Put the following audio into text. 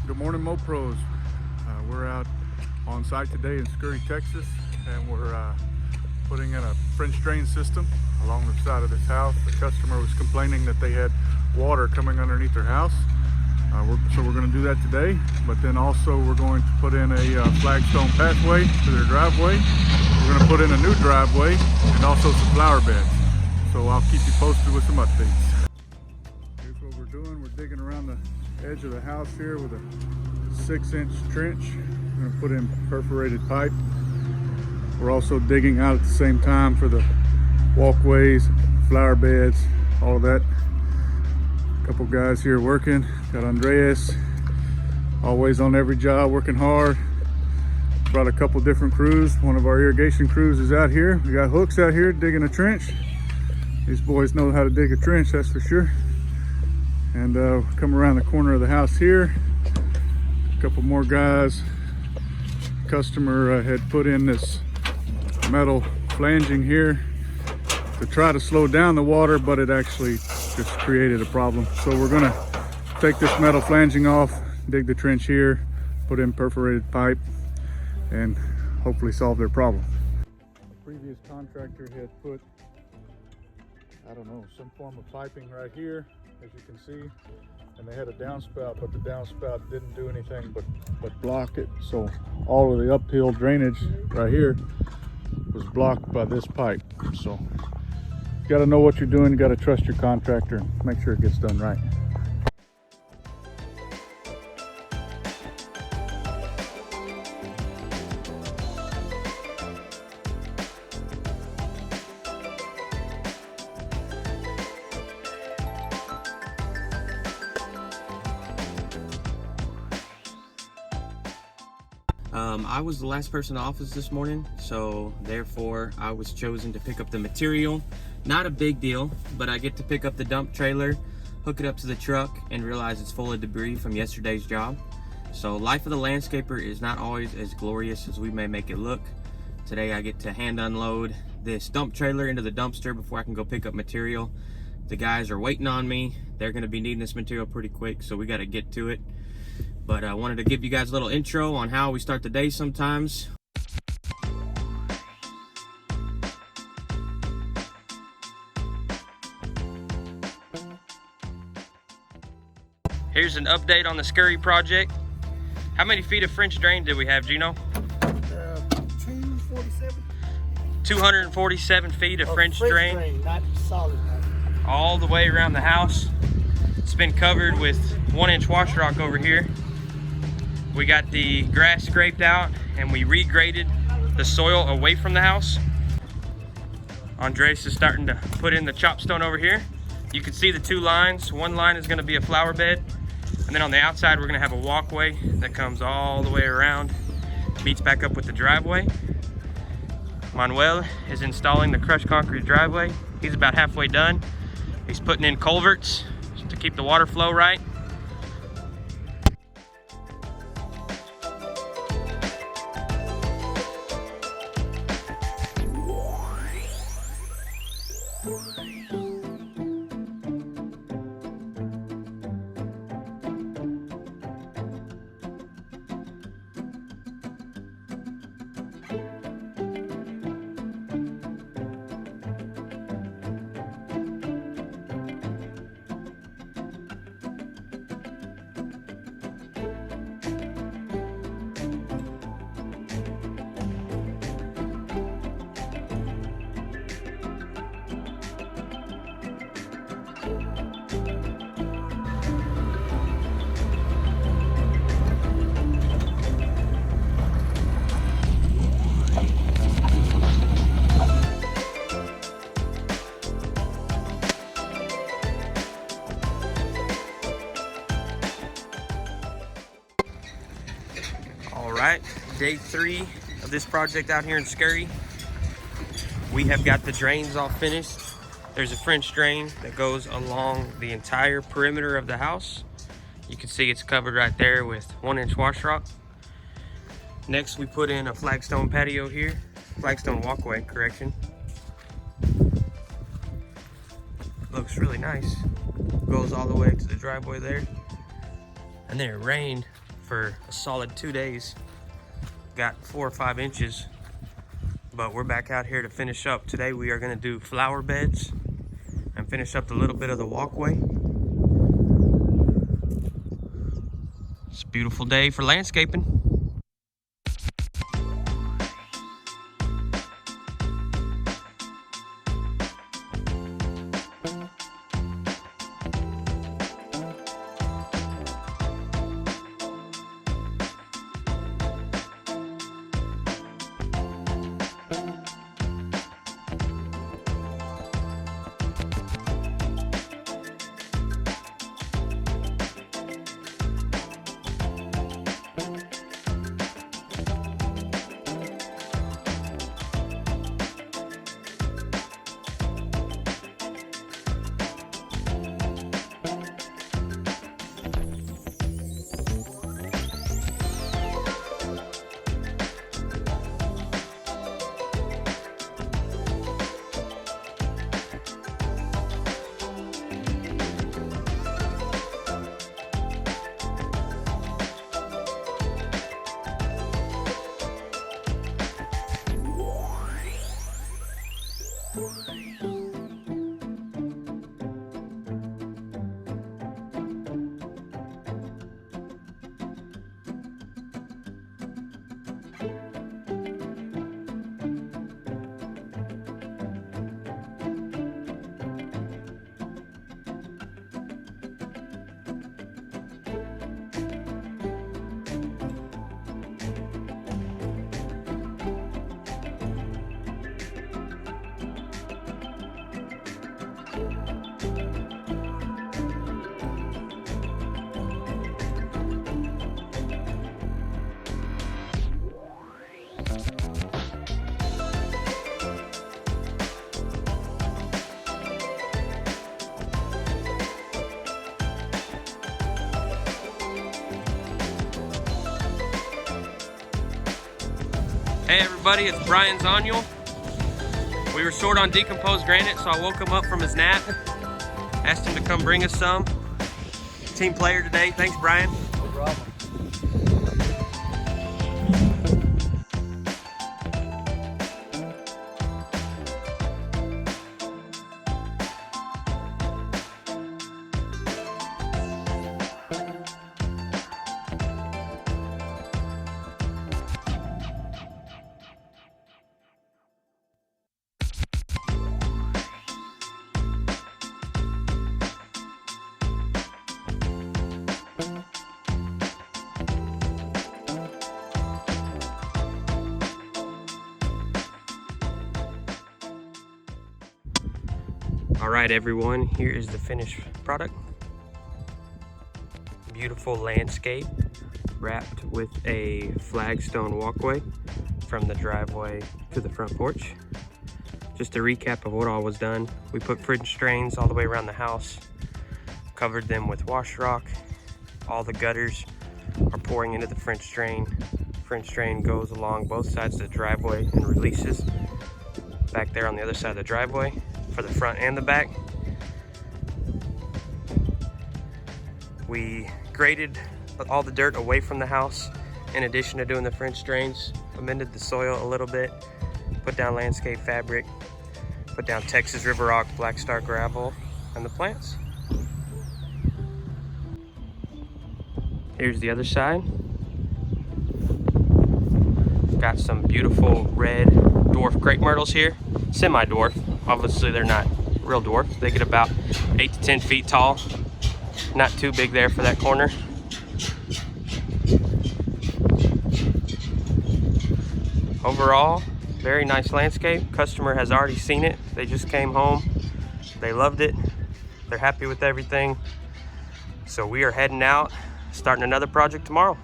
Good morning, Mo Pros. We're out on site today in Scurry, Texas, and we're putting in a French drain system along the side of this house. The customer was complaining that they had water coming underneath their house. So we're going to do that today, but then also we're going to put in a flagstone pathway to their driveway. We're going to put in a new driveway and also some flower beds. So I'll keep you posted with some updates. Here's what we're doing. We're digging around the edge of the house here with a 6-inch trench. We're going to put in perforated pipe. We're also digging out at the same time for the walkways, flower beds, all of that. A couple guys here working. Got Andreas, always on every job, working hard. Brought a couple different crews. One of our irrigation crews is out here. We got hooks out here digging a trench. These boys know how to dig a trench, that's for sure. And come around the corner of the house here. A couple more guys. Customer had put in this metal flanging here to try to slow down the water, but it actually just created a problem. So we're gonna take this metal flanging off, dig the trench here, put in perforated pipe, and hopefully solve their problem. The previous contractor had put, I don't know, some form of piping right here, as you can see, and they had a downspout, but the downspout didn't do anything but block it. So all of the uphill drainage right here was blocked by this pipe. So you got to know what you're doing. You got to trust your contractor and make sure it gets done right. I was the last person in the office this morning, so therefore I was chosen to pick up the material. Not a big deal, but I get to pick up the dump trailer, hook it up to the truck, and realize it's full of debris from yesterday's job. So life of the landscaper is not always as glorious as we may make it look. Today I get to hand unload this dump trailer into the dumpster before I can go pick up material. The guys are waiting on me. They're going to be needing this material pretty quick, so we got to get to it. But I wanted to give you guys a little intro on how we start the day sometimes. Here's an update on the Scurry project. How many feet of French drain did we have, Gino? 247. 247 feet of French drain. Not solid. All the way around the house. It's been covered with 1-inch wash rock over here. We got the grass scraped out and we regraded the soil away from the house. Andres is starting to put in the chop stone over here. You can see the two lines. One line is going to be a flower bed, and then on the outside we're going to have a walkway that comes all the way around, meets back up with the driveway. Manuel is installing the crushed concrete driveway. He's about halfway done. He's putting in culverts to keep the water flow right. Alright, day 3 of this project out here in Scurry. We have got the drains all finished. There's a French drain that goes along the entire perimeter of the house. You can see it's covered right there with 1-inch wash rock. Next we put in a flagstone patio here, flagstone walkway, correction. Looks really nice. Goes all the way to the driveway there. And then it rained for a solid 2 days. Got 4 or 5 inches, but we're back out here to finish up. Today we are gonna do flower beds and finish up a little bit of the walkway. It's a beautiful day for landscaping. Hey everybody, it's Brian Zoniel. We were short on decomposed granite, so I woke him up from his nap. Asked him to come bring us some. Team player today, thanks Brian. No problem. All right, everyone, here is the finished product. Beautiful landscape wrapped with a flagstone walkway from the driveway to the front porch. Just a recap of what all was done. We put French drains all the way around the house, covered them with wash rock. All the gutters are pouring into the French drain. French drain goes along both sides of the driveway and releases back there on the other side of the driveway for the front and the back. We graded all the dirt away from the house in addition to doing the French drains, amended the soil a little bit, put down landscape fabric, put down Texas River Rock, Black Star gravel, and the plants. Here's the other side. Got some beautiful red dwarf crepe myrtles here, semi-dwarf. Obviously they're not real dwarf. They get about 8 to 10 feet tall. Not too big there for that corner. Overall, very nice landscape. Customer has already seen it. They just came home. They loved it. They're happy with everything. So we are heading out, starting another project tomorrow.